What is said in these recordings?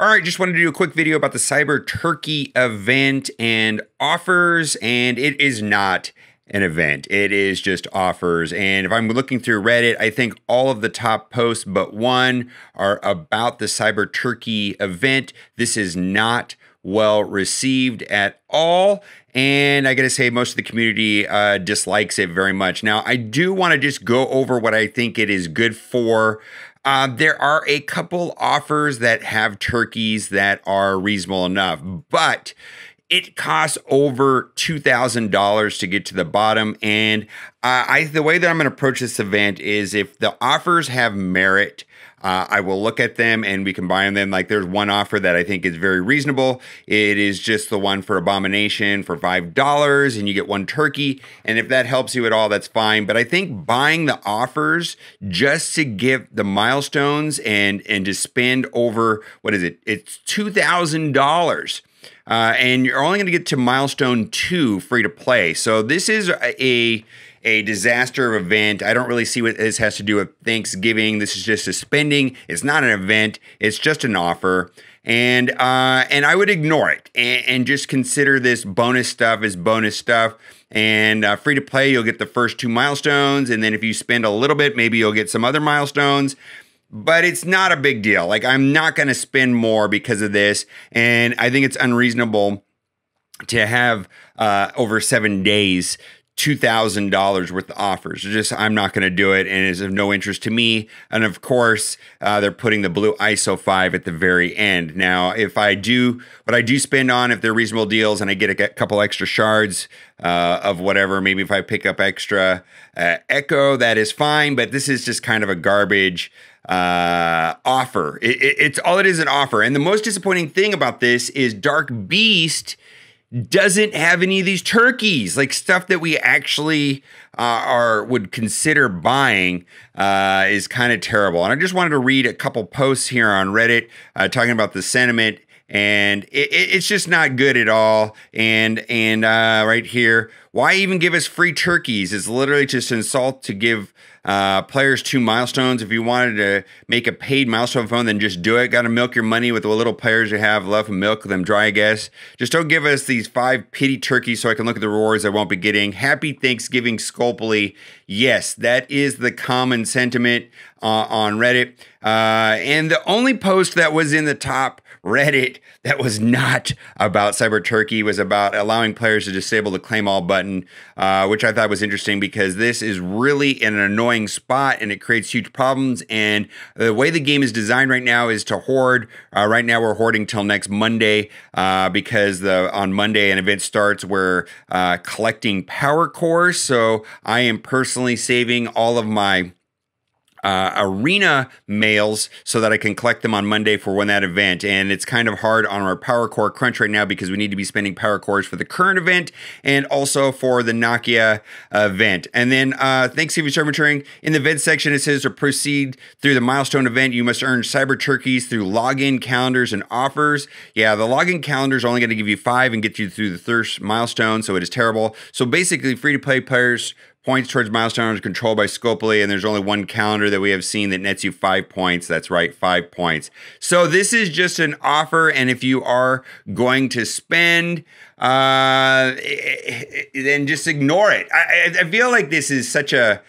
All right, just wanted to do a quick video about the Cyber Turkey event and offers, and it is not an event. It is just offers. And if I'm looking through Reddit, I think all of the top posts but one are about the Cyber Turkey event. This is not well received at all. And I got to say, most of the community dislikes it very much. Now, I do want to just go over what I think it is good for. There are a couple offers that have turkeys that are reasonable enough, but it costs over $2,000 to get to the bottom. And the way that I'm going to approach this event is if the offers have merit, I will look at them and we combine them. Like there's one offer that I think is very reasonable. It is just the one for Abomination for $5 and you get one turkey. And if that helps you at all, that's fine. But I think buying the offers just to get the milestones and to spend over, what is it? It's $2,000. And you're only going to get to milestone 2 free to play. So this is a disaster event. I don't really see what this has to do with Thanksgiving. This is just a spending. It's not an event. It's just an offer. And I would ignore it and just consider this bonus stuff as bonus stuff. And free to play, you'll get the first 2 milestones. And then if you spend a little bit, maybe you'll get some other milestones. But it's not a big deal. Like I'm not going to spend more because of this. And I think it's unreasonable to have over 7 days $2,000 worth of offers. I'm not going to do it, and it's of no interest to me. And of course, they're putting the blue ISO 5 at the very end. Now, if I do what I do spend on, if they're reasonable deals, and I get a couple extra shards of whatever, maybe if I pick up extra Echo, that is fine. But this is just kind of a garbage offer. It's all it is, an offer. And the most disappointing thing about this is Dark Beast doesn't have any of these turkeys, like stuff that we actually would consider buying is kind of terrible. And I just wanted to read a couple posts here on Reddit talking about the sentiment, and it's just not good at all. And right here, why even give us free turkeys? It's literally just an insult to give players 2 milestones. If you wanted to make a paid milestone phone, then just do it. Got to milk your money with the little players you have left and milk them dry, I guess. Just don't give us these 5 pity turkeys so I can look at the rewards I won't be getting. Happy Thanksgiving, Scopely. Yes, that is the common sentiment on Reddit. And the only post that was in the top Reddit that was not about Cyber Turkey was about allowing players to disable the claim all button, which I thought was interesting because this is really in an annoying spot and it creates huge problems. And the way the game is designed right now is to hoard. Right now we're hoarding till next Monday because on Monday an event starts. We're collecting power cores. So I am personally saving all of my arena mails so that I can collect them on Monday for when that event. And it's kind of hard on our power core crunch right now because we need to be spending power cores for the current event and also for the Nokia event. And then thanks if you start maturing. In the event section, it says to proceed through the milestone event, you must earn Cyber Turkeys through login calendars and offers. Yeah, the login calendar is only going to give you 5 and get you through the first milestone, so it is terrible. So basically, free-to-play players points towards milestones controlled by Scopely, and there's only one calendar that we have seen that nets you 5 points. That's right, 5 points. So this is just an offer, and if you are going to spend, then just ignore it. I feel like this is such a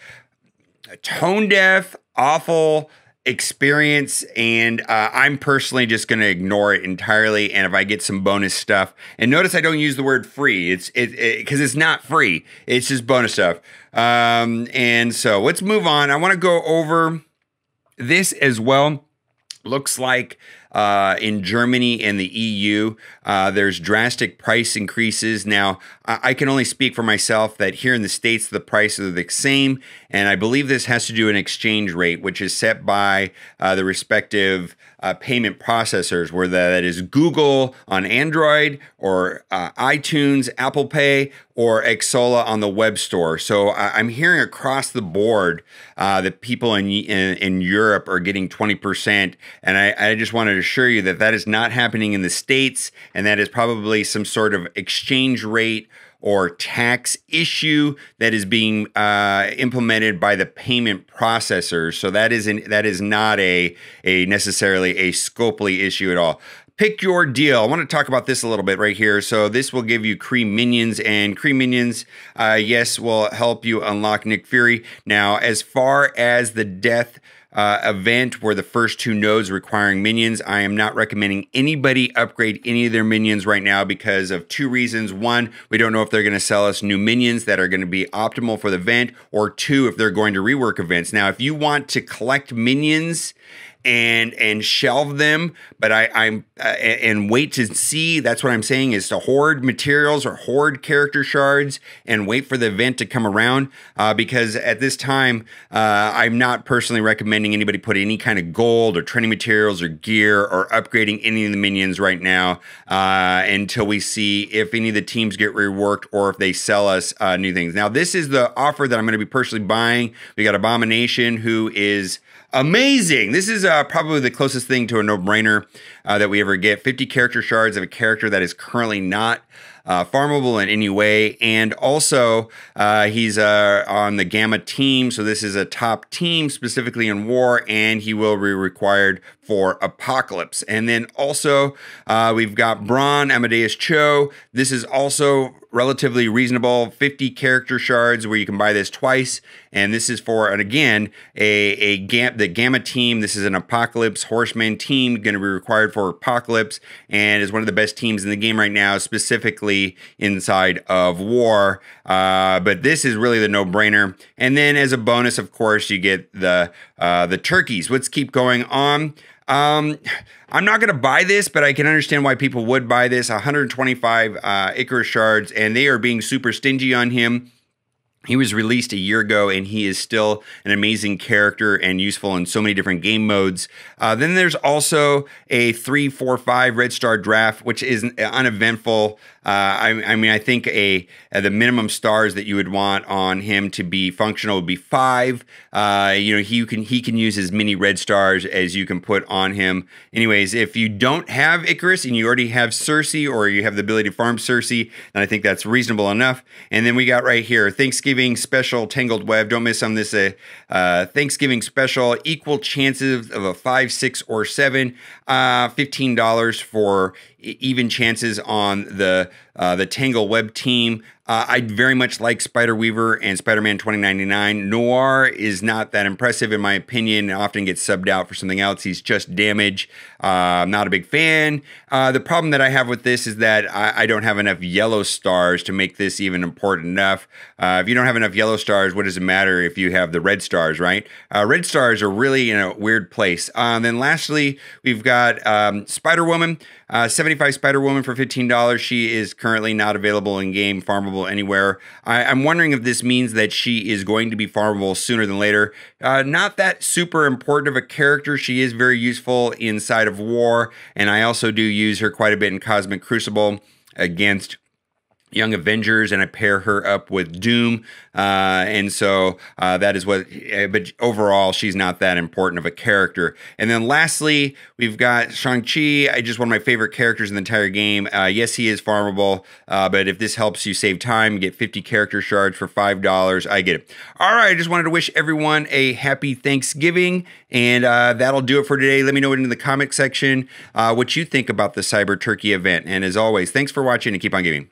tone-deaf, awful experience, and I'm personally just going to ignore it entirely. And if I get some bonus stuff, and notice I don't use the word free, it's because it's not free, it's just bonus stuff. And so let's move on. I want to go over this as well. Looks like in Germany and the EU, there's drastic price increases. Now, I can only speak for myself that here in the States, the prices are the same. And I believe this has to do with an exchange rate, which is set by the respective payment processors, where that is Google on Android or iTunes, Apple Pay, or Xsola on the web store. So I'm hearing across the board that people in Europe are getting 20%. And I just wanted to assure you that that is not happening in the States, and that is probably some sort of exchange rate or tax issue that is being implemented by the payment processors. So that is not a necessarily a Scopely issue at all. Pick your deal. I want to talk about this a little bit right here. So this will give you Kree minions, and Kree minions, yes, will help you unlock Nick Fury. Now, as far as the death event where the first 2 nodes requiring minions, I am not recommending anybody upgrade any of their minions right now because of 2 reasons. 1, we don't know if they're going to sell us new minions that are going to be optimal for the event, or 2, if they're going to rework events. Now, if you want to collect minions and shelve them, but I'm wait to see. That's what I'm saying, is to hoard materials or hoard character shards and wait for the event to come around. Because at this time, I'm not personally recommending anybody put any kind of gold or training materials or gear or upgrading any of the minions right now until we see if any of the teams get reworked or if they sell us new things. Now, this is the offer that I'm going to be personally buying. We got Abomination, who is amazing. This is probably the closest thing to a no-brainer that we ever get. 50 character shards of a character that is currently not farmable in any way. And also, he's on the Gamma team. So this is a top team specifically in war, and he will be required for Apocalypse. And then also, we've got Braun Amadeus Cho. This is also relatively reasonable, 50 character shards where you can buy this twice. And this is for, and again, the Gamma team. This is an Apocalypse Horseman team, going to be required for Apocalypse, and is one of the best teams in the game right now, specifically inside of War. But this is really the no-brainer. And then as a bonus, of course, you get the turkeys. Let's keep going on. I'm not going to buy this, but I can understand why people would buy this. 125 Icarus shards, and they are being super stingy on him. He was released a year ago, and he is still an amazing character and useful in so many different game modes. Then there's also a 3, 4, 5 red star draft, which is uneventful. I mean, I think the minimum stars that you would want on him to be functional would be 5. You know, he can use as many red stars as you can put on him. Anyways, if you don't have Icarus and you already have Cersei, or you have the ability to farm Cersei, then I think that's reasonable enough. And then we got right here, Thanksgiving special Tangled Web. Don't miss on this. Thanksgiving special, equal chances of a 5, 6, or 7. $15 for even chances on the Tangle Web team. I very much like Spider-Weaver and Spider-Man 2099. Noir is not that impressive in my opinion, and often gets subbed out for something else. He's just damage. I'm not a big fan. The problem that I have with this is that I don't have enough yellow stars to make this even important enough. If you don't have enough yellow stars, what does it matter if you have the red stars, right? Red stars are really in a weird place. Then lastly, we've got Spider-Woman. 75 Spider-Woman for $15. She is currently not available in game, farmable anywhere. I'm wondering if this means that she is going to be farmable sooner than later. Not that super important of a character. She is very useful inside of War, and I also do use her quite a bit in Cosmic Crucible against Young Avengers, and I pair her up with Doom, and so that is what, but overall, she's not that important of a character. And then lastly, we've got Shang-Chi, just one of my favorite characters in the entire game. Yes, he is farmable, but if this helps you save time, get 50 character shards for $5, I get it. All right, I just wanted to wish everyone a happy Thanksgiving, and that'll do it for today. Let me know in the comment section what you think about the Cyber Turkey event, and as always, thanks for watching and keep on gaming.